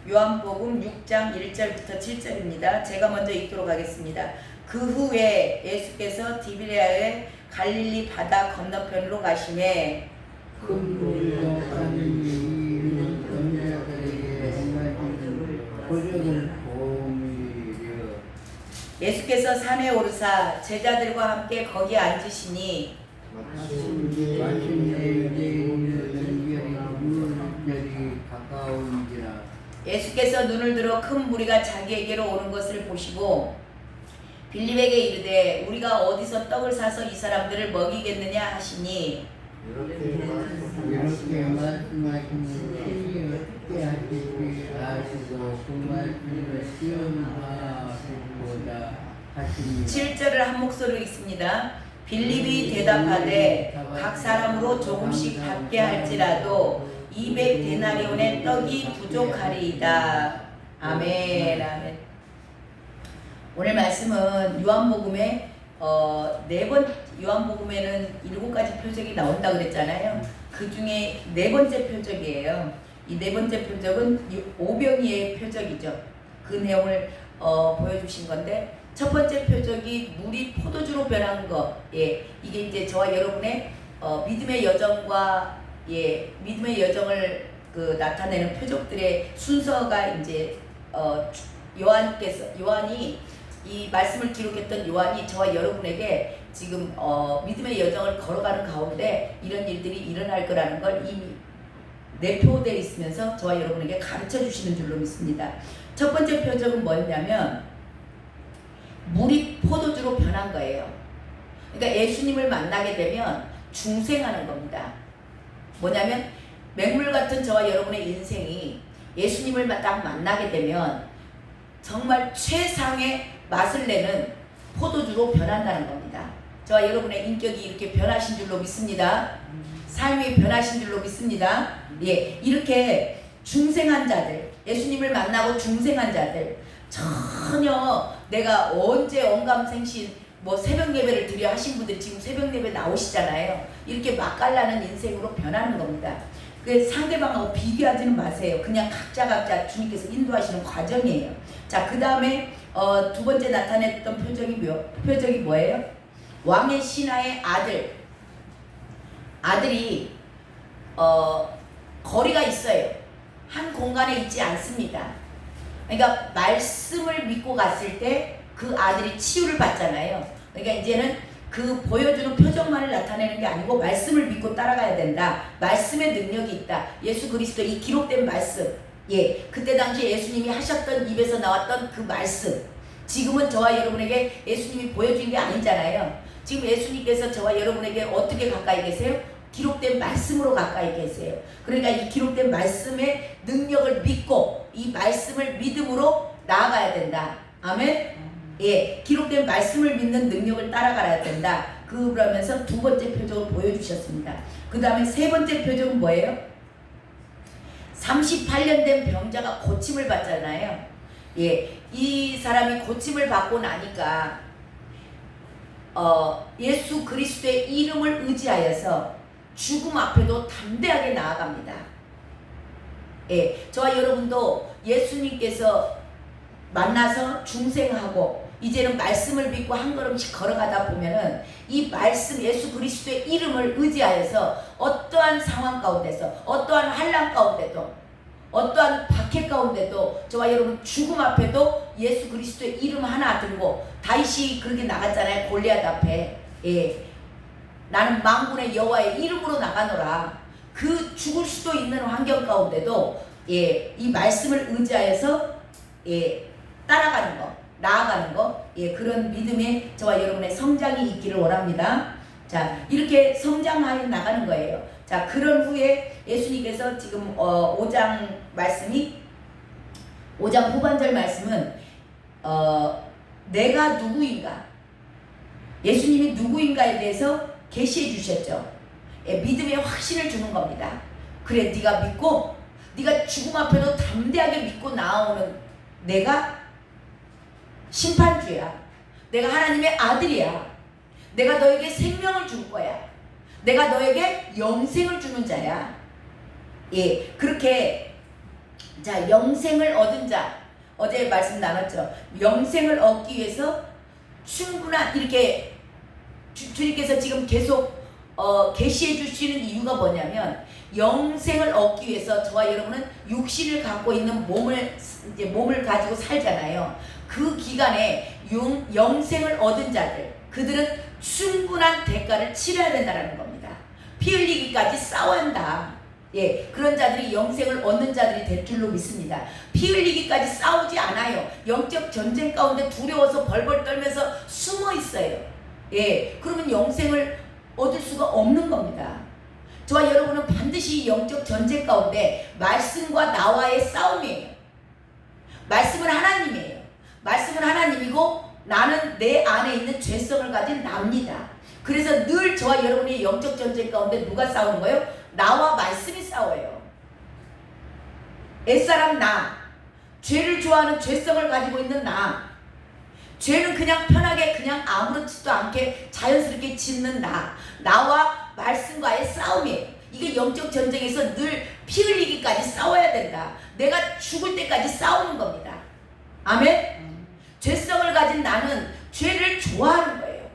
요한복음 6장 1절부터 7절입니다. 제가 먼저 읽도록 하겠습니다. 그 후에 예수께서 디비레아의 갈릴리 바다 건너편으로 가시매 큰 무리가 가는 이유는 언제들에게 행하시는 표적을 보음이려. 예수께서 산에 오르사 제자들과 함께 거기에 앉으시니 마침내 이제 유월절이 가까운지라. 예수께서 눈을 들어 큰 무리가 자기에게로 오는 것을 보시고 빌립에게 이르되 우리가 어디서 떡을 사서 이 사람들을 먹이겠느냐 하시니 이렇게 말씀하시는 신이 어떻게 하실지 아시고 그 말씀을 시험하시고자 하시니. 7절을 한 목소리로 읽습니다. 빌립이 대답하되 각 사람으로 조금씩 받게 할지라도 200데나리온의 떡이 부족하리이다. 아멘. 아멘. 오늘 말씀은 요한복음에 요한복음에는 7가지 표적이 나온다 그랬잖아요. 그 중에 4번째 표적이에요. 이 4번째 표적은 오병이의 표적이죠. 그 내용을 보여주신 건데, 첫 번째 표적이 물이 포도주로 변한 것. 예, 이게 이제 저와 여러분의 믿음의 여정과 믿음의 여정을 나타내는 표적들의 순서가 이제 요한이 이 말씀을 기록했던 요한이 저와 여러분에게 지금 믿음의 여정을 걸어가는 가운데 이런 일들이 일어날 거라는 걸 이미 내포되어 있으면서 저와 여러분에게 가르쳐 주시는 줄로 믿습니다. 첫 번째 표적은 뭐였냐면 물이 포도주로 변한 거예요. 그러니까 예수님을 만나게 되면 중생하는 겁니다. 뭐냐면 맹물 같은 저와 여러분의 인생이 예수님을 딱 만나게 되면 정말 최상의 맛을 내는 포도주로 변한다는 겁니다. 저와 여러분의 인격이 이렇게 변하신 줄로 믿습니다. 삶이 변하신 줄로 믿습니다. 예, 이렇게 중생한 자들, 예수님을 만나고 중생한 자들, 전혀 내가 언제 언감생신 새벽 예배를 드려 하신 분들이 지금 새벽 예배 나오시잖아요. 이렇게 맛깔나는 인생으로 변하는 겁니다. 상대방하고 비교하지는 마세요. 그냥 각자 주님께서 인도하시는 과정이에요. 자, 그 다음에 두 번째 나타냈던 표적이 뭐예요? 왕의 신하의 아들이 거리가 있어요. 한 공간에 있지 않습니다. 그러니까 말씀을 믿고 갔을 때 그 아들이 치유를 받잖아요. 그러니까 이제는 그 보여주는 표적만을 나타내는 게 아니고 말씀을 믿고 따라가야 된다. 말씀의 능력이 있다. 예수 그리스도 이 기록된 말씀, 그때 당시 예수님이 하셨던 입에서 나왔던 그 말씀, 지금은 저와 여러분에게 예수님이 보여준 게 아니잖아요. 지금 예수님께서 저와 여러분에게 어떻게 가까이 계세요? 기록된 말씀으로 가까이 계세요. 그러니까 이 기록된 말씀의 능력을 믿고 이 말씀을 믿음으로 나아가야 된다. 아멘? 예, 기록된 말씀을 믿는 능력을 따라가야 된다. 그러면서 두 번째 표적을 보여주셨습니다. 그 다음에 세 번째 표적은 뭐예요? 38년 된 병자가 고침을 받잖아요. 예, 이 사람이 고침을 받고 나니까 예수 그리스도의 이름을 의지하여서 죽음 앞에도 담대하게 나아갑니다. 예, 저와 여러분도 예수님께서 만나서 중생하고 이제는 말씀을 믿고 한 걸음씩 걸어가다 보면은 이 말씀 예수 그리스도의 이름을 의지하여서 어떠한 상황 가운데서 어떠한 환난 가운데도 어떠한 박해 가운데도 저와 여러분 죽음 앞에도 예수 그리스도의 이름 하나 들고 다윗이 그렇게 나갔잖아요. 골리앗 앞에. 예. 나는 만군의 여호와의 이름으로 나가노라. 그 죽을 수도 있는 환경 가운데도 이 말씀을 의지하여서 따라가는 거, 나아가는 거, 그런 믿음의 저와 여러분의 성장이 있기를 원합니다. 자, 이렇게 성장하여 나가는 거예요. 자, 그런 후에 예수님께서 지금 5장 말씀이 5장 후반절 말씀은 내가 누구인가, 예수님이 누구인가에 대해서 계시해 주셨죠. 믿음의 확신을 주는 겁니다. 그래, 네가 믿고 네가 죽음 앞에도 담대하게 믿고 나오는 내가 심판주야. 내가 하나님의 아들이야. 내가 너에게 생명을 줄 거야. 내가 너에게 영생을 주는 자야. 그렇게 자, 영생을 얻은 자. 어제 말씀 나눴죠. 영생을 얻기 위해서 충분한 이렇게 주님께서 지금 계속 계시해 주시는 이유가 뭐냐면 영생을 얻기 위해서 저와 여러분은 육신을 갖고 있는 몸을 가지고 살잖아요. 그 기간에 영생을 얻은 자들, 그들은 충분한 대가를 치러야 된다는 겁니다. 피 흘리기까지 싸워야 한다. 예, 그런 자들이 영생을 얻는 자들이 될 줄로 믿습니다. 피 흘리기까지 싸우지 않아요. 영적 전쟁 가운데 두려워서 벌벌 떨면서 숨어 있어요. 예, 그러면 영생을 얻을 수가 없는 겁니다. 저와 여러분은 반드시 영적 전쟁 가운데 말씀과 나와의 싸움이에요. 말씀은 하나님이에요. 말씀은 하나님이고 나는 내 안에 있는 죄성을 가진 나입니다. 그래서 늘 저와 여러분의 영적 전쟁 가운데 누가 싸우는 거예요? 나와 말씀이 싸워요. 옛사람 나, 죄를 좋아하는 죄성을 가지고 있는 나, 죄는 그냥 편하게 그냥 아무렇지도 않게 자연스럽게 짓는 나와 말씀과의 싸움이에요. 이게 영적 전쟁에서 늘 피 흘리기까지 싸워야 된다. 내가 죽을 때까지 싸우는 겁니다. 아멘? 죄성을 가진 나는 죄를 좋아하는 거예요.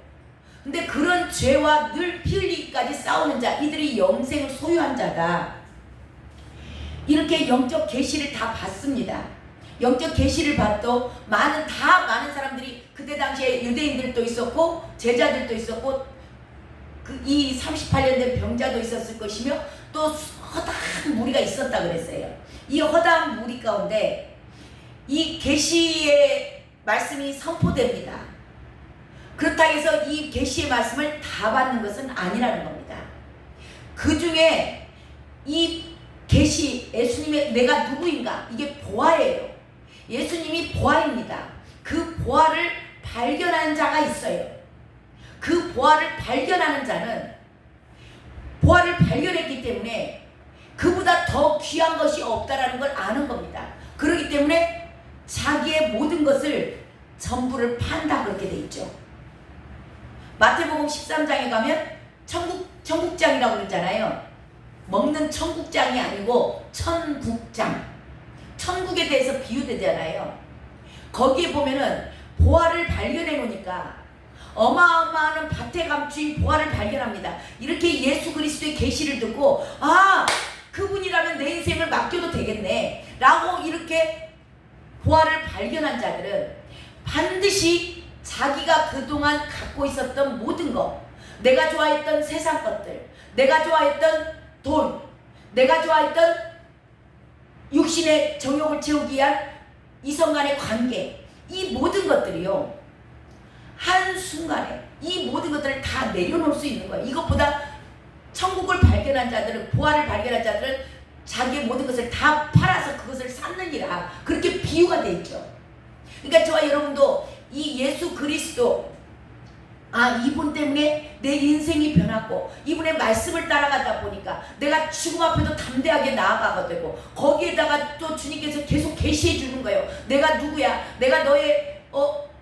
근데 그런 죄와 늘 피 흘리기까지 싸우는 자, 이들이 영생을 소유한 자다. 이렇게 영적 계시를 다 받습니다. 영적 계시를 받도 많은 사람들이 그때 당시에 유대인들도 있었고 제자들도 있었고 이 38년 된 병자도 있었을 것이며 또 허다한 무리가 있었다 그랬어요. 이 허다한 무리 가운데 이 계시의 말씀이 선포됩니다. 그렇다 해서 이 계시의 말씀을 다 받는 것은 아니라는 겁니다. 그 중에 이 계시, 예수님의 내가 누구인가, 이게 보아예요. 예수님이 보아입니다. 그 보아를 발견한 자가 있어요. 그 보아를 발견하는 자는 보아를 발견했기 때문에 그보다 더 귀한 것이 없다라는 걸 아는 겁니다. 그렇기 때문에 자기의 모든 것을 전부를 판다 그렇게 돼 있죠. 마태복음 13장에 가면 천국장이라고 그러잖아요. 먹는 천국장이 아니고 천국장. 천국에 대해서 비유되잖아요. 거기에 보면은 보화를 발견해 놓으니까 어마어마한 밭에 감추인 보화를 발견합니다. 이렇게 예수 그리스도의 계시를 듣고 그분이라면 내 인생을 맡겨도 되겠네 라고 이렇게 보화를 발견한 자들은 반드시 자기가 그동안 갖고 있었던 모든 것, 내가 좋아했던 세상 것들, 내가 좋아했던 돈, 내가 좋아했던 육신의 정욕을 채우기 위한 이성 간의 관계, 이 모든 것들이요 한순간에 이 모든 것들을 다 내려놓을 수 있는 거예요. 이것보다 천국을 발견한 자들은, 보화를 발견한 자들은 자기의 모든 것을 다 팔아서 그것을 쌓느니라 그렇게 비유가 되어 있죠. 그러니까 저와 여러분도 이 예수 그리스도, 이분 때문에 내 인생이 변하고 이분의 말씀을 따라가다 보니까 내가 죽음 앞에도 담대하게 나아가게 되고 거기에다가 또 주님께서 계속 계시해 주는 거예요. 내가 누구야? 내가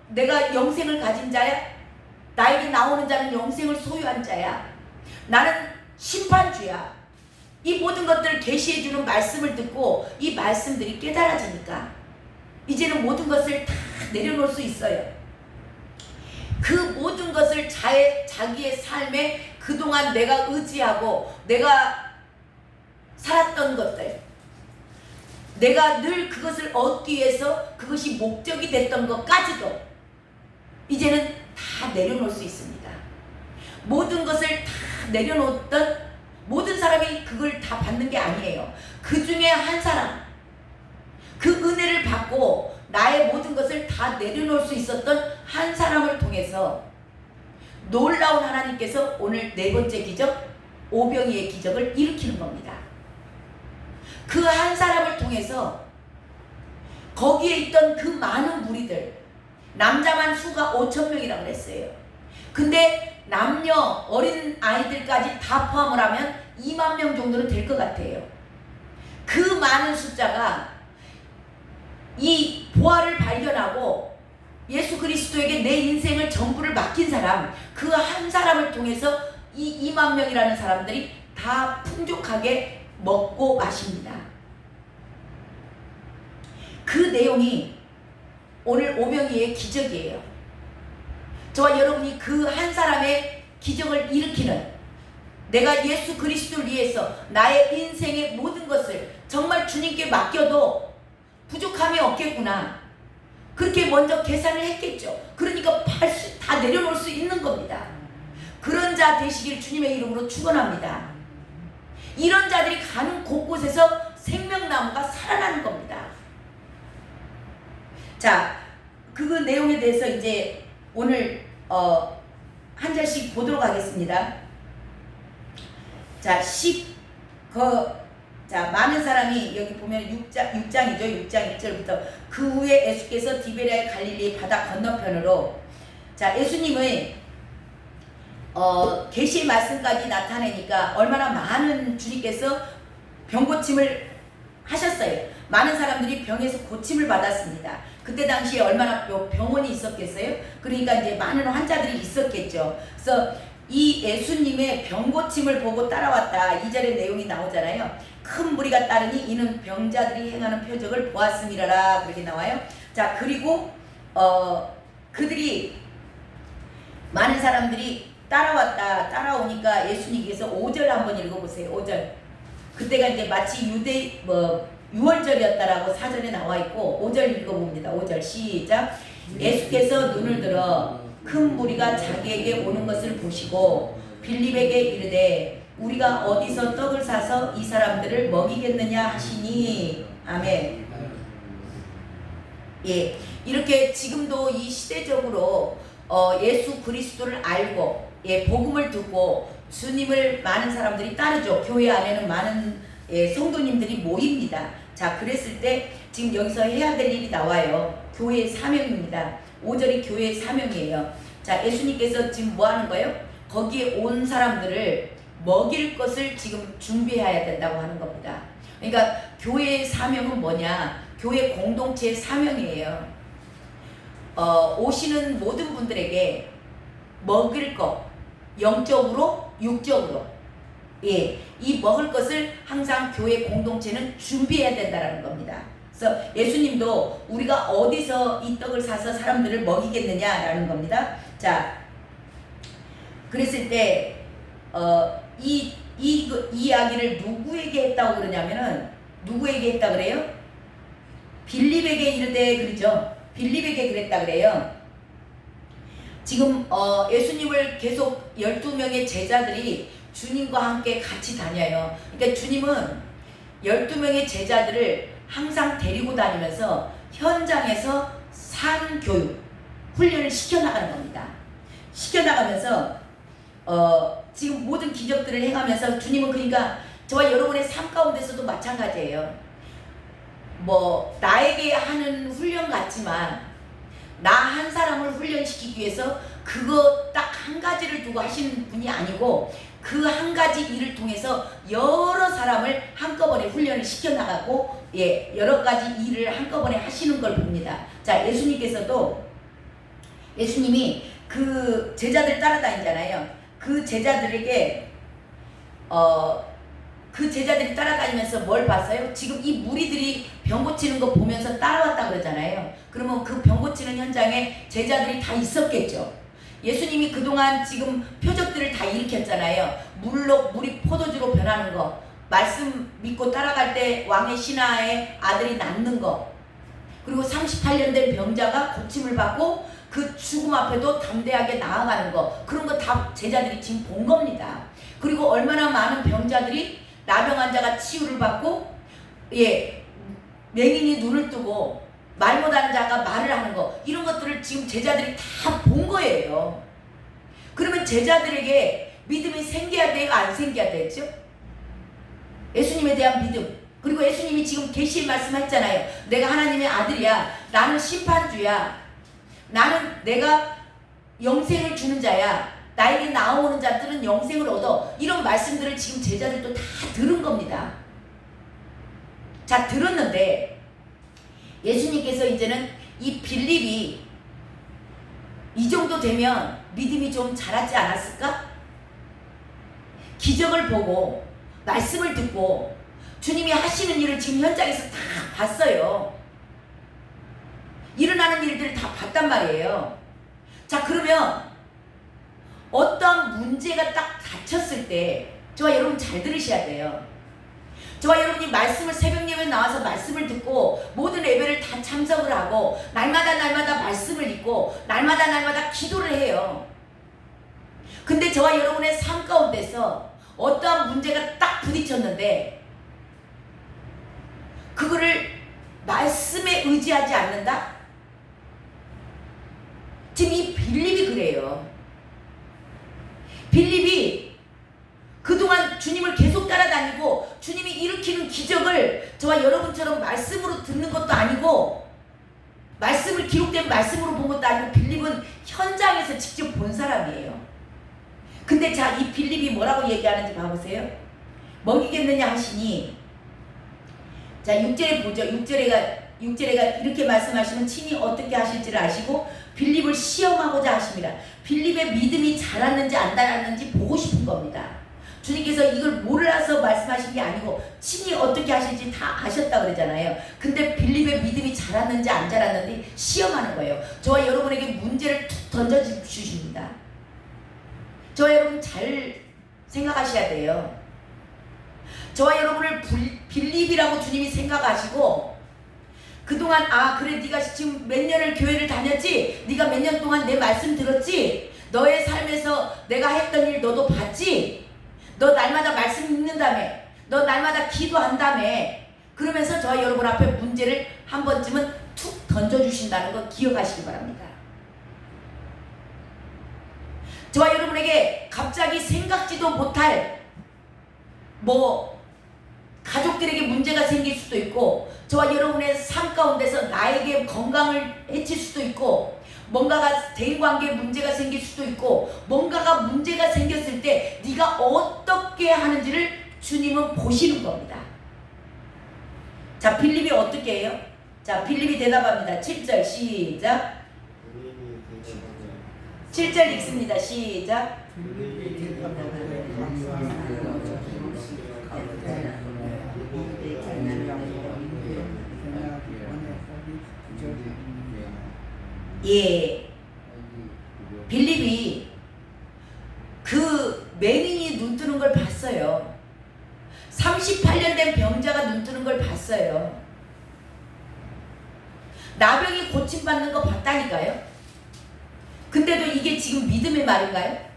내가 영생을 가진 자야? 나에게 나오는 자는 영생을 소유한 자야? 나는 심판주야. 이 모든 것들을 계시해 주는 말씀을 듣고 이 말씀들이 깨달아지니까 이제는 모든 것을 다 내려놓을 수 있어요. 그 모든 것을 자기의 삶에 그동안 내가 의지하고 내가 살았던 것들, 내가 늘 그것을 얻기 위해서 그것이 목적이 됐던 것까지도 이제는 다 내려놓을 수 있습니다. 모든 것을 다 내려놓던 모든 사람이 그걸 다 받는 게 아니에요. 그 중에 한 사람, 그 은혜를 받고 나의 모든 것을 다 내려놓을 수 있었던 한 사람을 통해서 놀라운 하나님께서 오늘 네 번째 기적, 오병이의 기적을 일으키는 겁니다. 그 한 사람을 통해서 거기에 있던 그 많은 무리들, 남자만 수가 5,000명이라고 그랬어요. 근데 남녀, 어린 아이들까지 다 포함을 하면 2만 명 정도는 될 것 같아요. 그 많은 숫자가 이 보화를 발견하고 예수 그리스도에게 내 인생을 전부를 맡긴 사람, 그 한 사람을 통해서 이 2만 명이라는 사람들이 다 풍족하게 먹고 마십니다. 내용이 오늘 오병이의 기적이에요. 저와 여러분이 그 한 사람의 기적을 일으키는, 내가 예수 그리스도를 위해서 나의 인생의 모든 것을 정말 주님께 맡겨도 부족함이 없겠구나, 그렇게 먼저 계산을 했겠죠. 그러니까 다 내려놓을 수 있는 겁니다. 그런 자 되시길 주님의 이름으로 축원합니다. 이런 자들이 가는 곳곳에서 생명나무가 살아나는 겁니다. 자, 그 내용에 대해서 이제 오늘 한 절씩 보도록 하겠습니다. 자, 많은 사람이, 여기 보면 6장이죠. 6장 1절부터. 그 후에 예수께서 디베랴의 갈릴리 바다 건너편으로, 자, 예수님의 계시의 말씀까지 나타내니까 얼마나 많은 주님께서 병고침을 하셨어요. 많은 사람들이 병에서 고침을 받았습니다. 그때 당시에 얼마나 병원이 있었겠어요? 그러니까 이제 많은 환자들이 있었겠죠. 그래서 이 예수님의 병고침을 보고 따라왔다, 2절의 내용이 나오잖아요. 큰 무리가 따르니 이는 병자들이 행하는 표적을 보았음이라라, 그렇게 나와요. 자, 그리고 그들이, 많은 사람들이 따라오니까 예수님께서 5절 한번 읽어보세요. 5절. 그때가 이제 마치 유월절이었다라고 사전에 나와 있고, 5절 읽어봅니다. 5절 시작. 예수께서 눈을 들어 큰 무리가 자기에게 오는 것을 보시고 빌립에게 이르되 우리가 어디서 떡을 사서 이 사람들을 먹이겠느냐 하시니. 아멘. 예, 이렇게 지금도 이 시대적으로 예수 그리스도를 알고, 예, 복음을 듣고 주님을 많은 사람들이 따르죠. 교회 안에는 많은 성도님들이 모입니다. 자, 그랬을 때 지금 여기서 해야 될 일이 나와요. 교회의 사명입니다. 5절이 교회의 사명이에요. 자, 예수님께서 지금 뭐 하는 거예요? 거기에 온 사람들을 먹일 것을 지금 준비해야 된다고 하는 겁니다. 그러니까 교회의 사명은 뭐냐? 교회 공동체의 사명이에요. 오시는 모든 분들에게 먹을 것, 영적으로, 육적으로, 예, 이 먹을 것을 항상 교회 공동체는 준비해야 된다는 겁니다. 그래서 예수님도 우리가 어디서 이 떡을 사서 사람들을 먹이겠느냐라는 겁니다. 자, 그랬을 때 이 이야기를 누구에게 했다고 그러냐면은, 누구에게 했다 그래요? 빌립에게 이르되, 그러죠. 빌립에게 그랬다 그래요. 지금 예수님을 계속 12명의 제자들이 주님과 함께 같이 다녀요. 그러니까 주님은 12명의 제자들을 항상 데리고 다니면서 현장에서 산교육, 훈련을 시켜나가는 겁니다. 시켜나가면서 지금 모든 기적들을 행하면서 주님은, 그러니까 저와 여러분의 삶 가운데서도 마찬가지예요. 뭐 나에게 하는 훈련 같지만 나 한 사람을 훈련시키기 위해서 그거 딱 한 가지를 두고 하시는 분이 아니고, 그 한 가지 일을 통해서 여러 사람을 한꺼번에 훈련을 시켜나가고, 예, 여러 가지 일을 한꺼번에 하시는 걸 봅니다. 자, 예수님이 그 제자들 따라다니잖아요. 그 제자들에게 그 제자들이 따라다니면서 뭘 봤어요? 지금 이 무리들이 병 고치는 거 보면서 따라왔다 그러잖아요. 그러면 그 병 고치는 현장에 제자들이 다 있었겠죠. 예수님이 그동안 지금 표적들을 다 일으켰잖아요. 물이 포도주로 변하는 거, 말씀 믿고 따라갈 때 왕의 신하의 아들이 낫는 거, 그리고 38년 된 병자가 고침을 받고 그 죽음 앞에도 담대하게 나아가는 거, 그런 거 다 제자들이 지금 본 겁니다. 그리고 얼마나 많은 병자들이, 나병 환자가 치유를 받고, 예, 맹인이 눈을 뜨고 말 못하는 자가 말을 하는 거, 이런 것들을 지금 제자들이 다 본 거예요. 그러면 제자들에게 믿음이 생겨야 돼요, 안 생겨야 되죠? 예수님에 대한 믿음. 그리고 예수님이 지금 계시의 말씀했잖아요. 내가 하나님의 아들이야. 나는 심판주야. 내가 영생을 주는 자야. 나에게 나오는 자들은 영생을 얻어. 이런 말씀들을 지금 제자들도 다 들은 겁니다. 자, 들었는데 예수님께서 이제는 이 빌립이 이 정도 되면 믿음이 좀 자랐지 않았을까? 기적을 보고 말씀을 듣고 주님이 하시는 일을 지금 현장에서 다 봤어요. 일어나는 일들을 다 봤단 말이에요. 자, 그러면 어떤 문제가 딱 닥쳤을 때 저와 여러분 잘 들으셔야 돼요. 저와 여러분이 말씀을 새벽 예배에 나와서 말씀을 듣고 모든 예배를 다 참석을 하고 날마다 말씀을 읽고 날마다 기도를 해요. 근데 저와 여러분의 삶 가운데서 어떠한 문제가 딱 부딪혔는데 그거를 말씀에 의지하지 않는다? 지금 이 빌립이 그래요. 빌립이 그동안 주님을 계속 따라다니고 주님이 일으키는 기적을 저와 여러분처럼 말씀으로 듣는 것도 아니고 말씀을 기록된 말씀으로 본 것도 아니고 빌립은 현장에서 직접 본 사람이에요. 근데 자, 이 빌립이 뭐라고 얘기하는지 봐보세요. 먹이겠느냐 하시니, 자 6절에 보죠. 6절에가 이렇게 말씀하시면 친히 어떻게 하실지를 아시고 빌립을 시험하고자 하십니다. 빌립의 믿음이 자랐는지 안 자랐는지 보고 싶은 겁니다. 주님께서 이걸 몰라서 말씀하신 게 아니고 친히 어떻게 하실지 다 아셨다 그러잖아요. 근데 빌립의 믿음이 자랐는지 안 자랐는지 시험하는 거예요. 저와 여러분에게 문제를 툭 던져주십니다. 저와 여러분 잘 생각하셔야 돼요. 저와 여러분을 빌립이라고 주님이 생각하시고 그동안 그래 네가 지금 몇 년을 교회를 다녔지? 네가 몇 년 동안 내 말씀 들었지? 너의 삶에서 내가 했던 일 너도 봤지? 너 날마다 말씀 읽는다며? 너 날마다 기도한다며? 그러면서 저와 여러분 앞에 문제를 한 번쯤은 툭 던져주신다는 거 기억하시기 바랍니다. 저와 여러분에게 갑자기 생각지도 못할 가족들에게 문제가 생길 수도 있고 저와 여러분의 삶 가운데서 나에게 건강을 해칠 수도 있고 뭔가가 대인관계에 문제가 생길 수도 있고 뭔가가 문제가 생겼을 때 네가 어떻게 하는지를 주님은 보시는 겁니다. 자, 빌립이 어떻게 해요? 자, 빌립이 대답합니다. 7절 시작. 7절 읽습니다. 시작. 예, 빌립이 그 맹인이 눈 뜨는 걸 봤어요. 38년 된 병자가 눈 뜨는 걸 봤어요. 나병이 고침받는 거 봤다니까요. 근데도 이게 지금 믿음의 말인가요?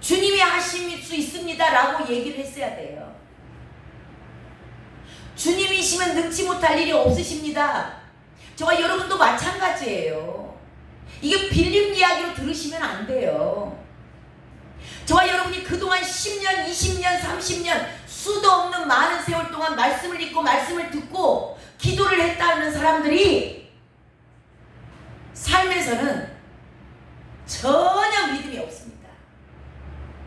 주님이 하실 수 있습니다 라고 얘기를 했어야 돼요. 주님이시면 능치 못할 일이 없으십니다. 저와 여러분도 마찬가지예요. 이게 빌립 이야기로 들으시면 안 돼요. 저와 여러분이 그동안 10년, 20년, 30년 수도 없는 많은 세월 동안 말씀을 읽고 말씀을 듣고 기도를 했다는 사람들이 삶에서는 전혀 믿음이 없습니다.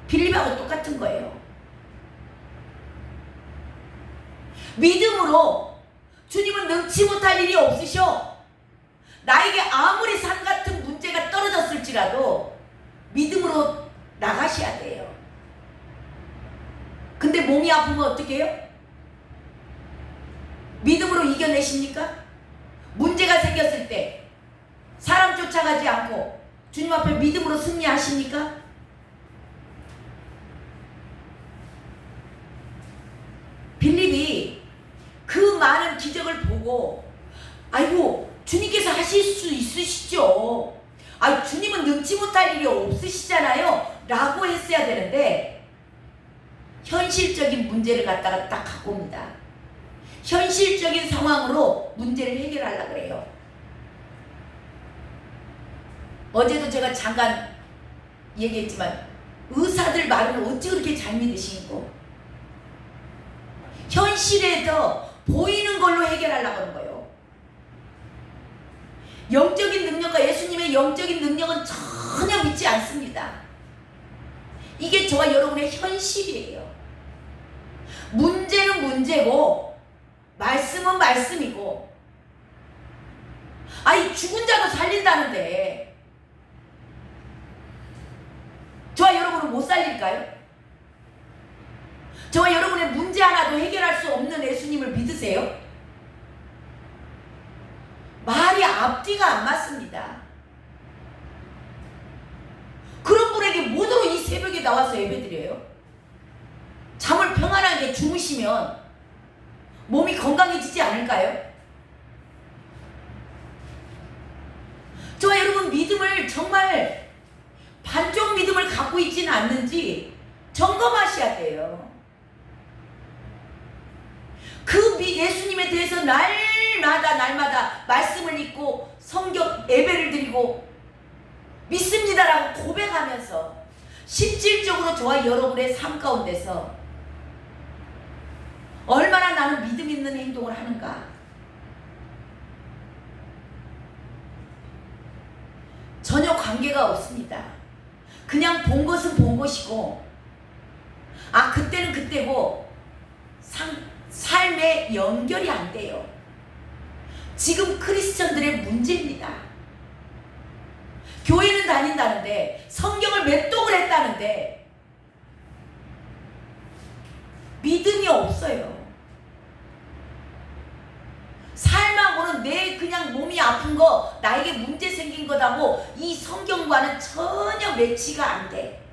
빌립하고 똑같은 거예요. 믿음으로 주님은 능치 못할 일이 없으셔. 나에게 아무리 산 같은 문제가 떨어졌을지라도 믿음으로 나가셔야 돼요. 근데 몸이 아프면 어떻게 해요? 믿음으로 이겨내십니까? 문제가 생겼을 때 사람 쫓아가지 않고 주님 앞에 믿음으로 승리하십니까? 빌립이 그 많은 기적을 보고 아이고 주님께서 하실 수 있으시죠. 주님은 능치 못할 일이 없으시잖아요 라고 했어야 되는데 현실적인 문제를 갖다가 딱 갖고 옵니다. 현실적인 상황으로 문제를 해결하려고 그래요. 어제도 제가 잠깐 얘기했지만 의사들 말은 어찌 그렇게 잘 믿으시고 현실에서 보이는 걸로 해결하려고 하는 거예요. 영적인 능력과 예수님의 영적인 능력은 전혀 믿지 않습니다. 이게 저와 여러분의 현실이에요. 문제는 문제고 말씀은 말씀이고 죽은 자도 살린다는데 저와 여러분은 못 살릴까요? 저와 여러분의 문제 하나도 해결할 수 없는 예수님을 믿으세요? 말이 앞뒤가 안 맞습니다. 그런 분에게 뭐더러 이 새벽에 나와서 예배드려요? 잠을 평안하게 주무시면 몸이 건강해지지 않을까요? 저와 여러분 믿음을 정말 반쪽 믿음을 갖고 있지는 않는지 점검하셔야 돼요. 그 예수님에 대해서 날마다 말씀을 읽고 성경 예배를 드리고 믿습니다라고 고백하면서 실질적으로 저와 여러분의 삶 가운데서 얼마나 나는 믿음 있는 행동을 하는가. 전혀 관계가 없습니다. 그냥 본 것은 본 것이고, 그때는 그때고 삶에 연결이 안 돼요. 지금 크리스천들의 문제입니다. 교회는 다닌다는데, 성경을 매독을 했다는데 믿음이 없어요. 삶하고는 내 그냥 몸이 아픈 거, 나에게 문제 생긴 거다고 이 성경과는 전혀 매치가 안 돼.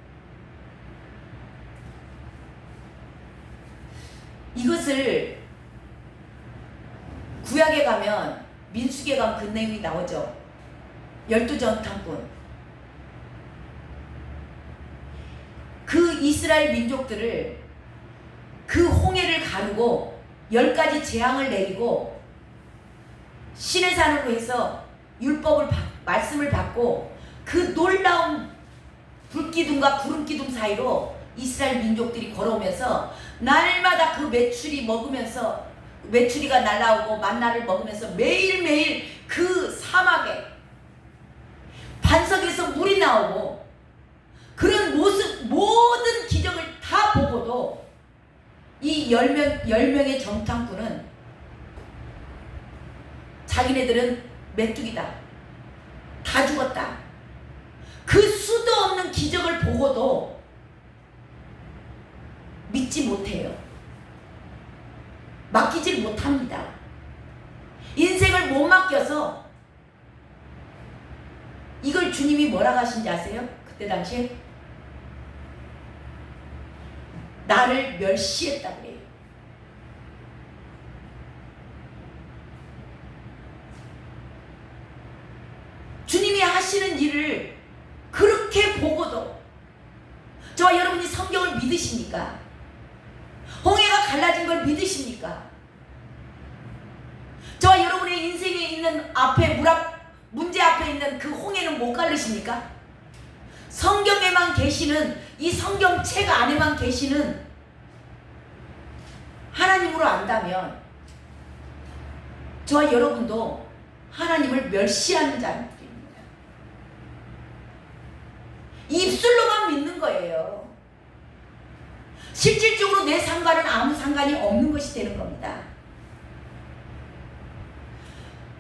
이것을 구약에 가면, 민수기에 가면 그 내용이 나오죠. 12전탐꾼. 그 이스라엘 민족들을 그 홍해를 가르고 10가지 재앙을 내리고 시내산으로 해서 율법을 말씀을 받고 그 놀라운 불기둥과 구름기둥 사이로 이스라엘 민족들이 걸어오면서 날마다 그 메추리가 날아오고 만나를 먹으면서 매일매일 그 사막에 반석에서 물이 나오고 그런 모습, 모든 기적을 다 보고도 이 10명의 정탐꾼은 자기네들은 메뚜기다, 다 죽었다, 그 수도 없는 기적을 보고도 믿지 못해요. 맡기질 못합니다. 인생을 못 맡겨서 이걸 주님이 뭐라고 하신지 아세요? 그때 당시에 나를 멸시했다 그래요. 주님이 하시는 일을 그렇게 보고도 저와 여러분이 성경을 믿으십니까? 홍해가 갈라진 걸 믿으십니까? 저와 여러분의 인생에 있는 문제 앞에 있는 그 홍해는 못 갈르십니까? 성경에만 계시는, 이 성경책 안에만 계시는 하나님으로 안다면 저와 여러분도 하나님을 멸시하는 자입니다. 입술로만 믿는 거예요. 실질적으로 내 삶과는 아무 상관이 없는 것이 되는 겁니다.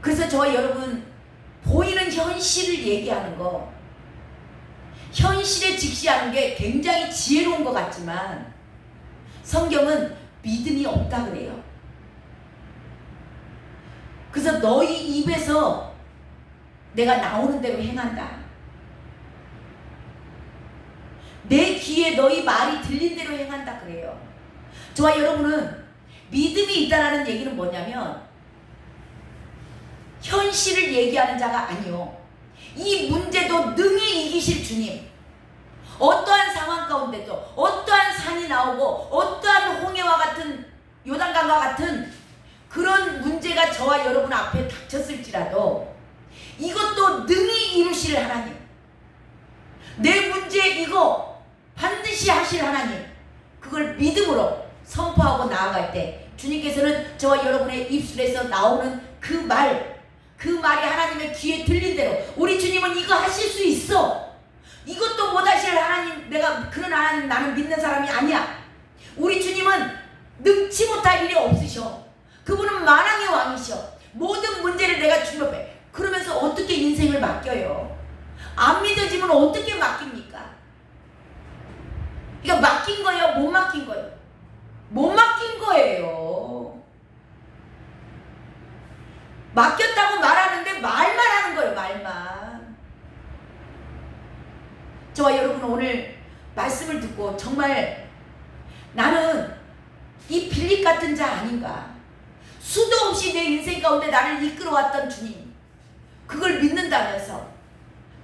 그래서 저와 여러분, 보이는 현실을 얘기하는 거, 현실에 직시하는 게 굉장히 지혜로운 것 같지만 성경은 믿음이 없다 그래요. 그래서 너희 입에서 내가 나오는 대로 행한다. 내 귀에 너희 말이 들린 대로 행한다 그래요. 저와 여러분은 믿음이 있다라는 얘기는 뭐냐면 현실을 얘기하는 자가 아니요, 이 문제도 능히 이기실 주님, 어떠한 상황 가운데도 어떠한 산이 나오고 어떠한 홍해와 같은 요단강과 같은 그런 문제가 저와 여러분 앞에 닥쳤을지라도 이것도 능히 이루실 하나님, 내 문제 이거 반드시 하실 하나님, 그걸 믿음으로 선포하고 나아갈 때 주님께서는 저와 여러분의 입술에서 나오는 그 말이 하나님의 귀에 들린 대로, 우리 주님은 이거 하실 수 있어, 이것도 못 하실 하나님, 내가 그런 하나님 나는 믿는 사람이 아니야, 우리 주님은 능치 못할 일이 없으셔, 그분은 만왕의 왕이셔, 모든 문제를 내가 주님 앞에, 그러면서 어떻게 인생을 맡겨요? 안 믿어지면 어떻게 맡깁니까? 그러니까 맡긴 거예요? 못 맡긴 거예요? 못 맡긴 거예요. 맡겼다고 말하는데 오늘 말씀을 듣고 정말 나는 이 빌립 같은 자 아닌가, 수도 없이 내 인생 가운데 나를 이끌어왔던 주님, 그걸 믿는다면서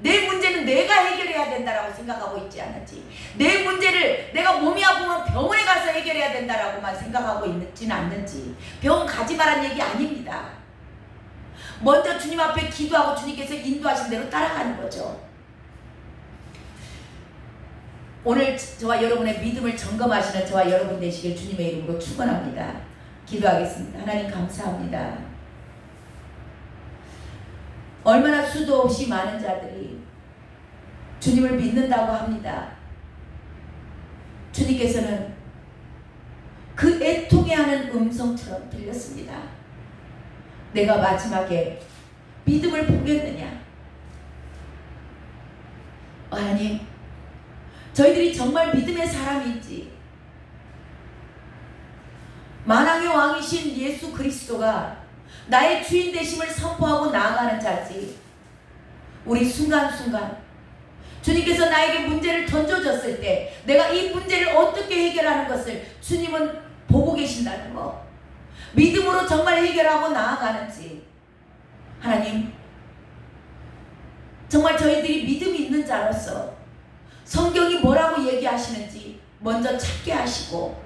내 문제는 내가 해결해야 된다라고 생각하고 있지 않은지, 내 문제를 내가 몸이 아프면 병원에 가서 해결해야 된다라고만 생각하고 있지는 않는지. 병원 가지 말란 얘기 아닙니다. 먼저 주님 앞에 기도하고 주님께서 인도하신 대로 따라가는 거죠. 오늘 저와 여러분의 믿음을 점검하시는 저와 여러분 되시길 주님의 이름으로 축원합니다. 기도하겠습니다. 하나님 감사합니다. 얼마나 수도 없이 많은 자들이 주님을 믿는다고 합니다. 주님께서는 그 애통해하는 음성처럼 들렸습니다. 내가 마지막에 믿음을 보겠느냐? 하나님, 저희들이 정말 믿음의 사람인지, 만왕의 왕이신 예수 그리스도가 나의 주인 되심을 선포하고 나아가는 자지, 우리 순간순간 주님께서 나에게 문제를 던져줬을 때 내가 이 문제를 어떻게 해결하는 것을 주님은 보고 계신다는 거, 믿음으로 정말 해결하고 나아가는지, 하나님 정말 저희들이 믿음이 있는 자로서 성경이 뭐라고 얘기하시는지 먼저 찾게 하시고,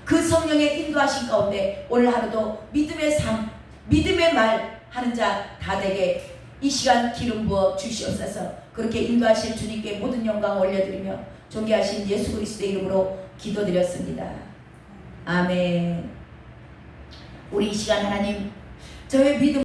그 성령의 인도하신 가운데 오늘 하루도 믿음의 삶, 믿음의 말 하는 자 다 되게 이 시간 기름 부어 주시옵소서. 그렇게 인도하실 주님께 모든 영광 올려드리며 존귀하신 예수 그리스도의 이름으로 기도드렸습니다. 아멘. 우리 이 시간 하나님, 저의 믿음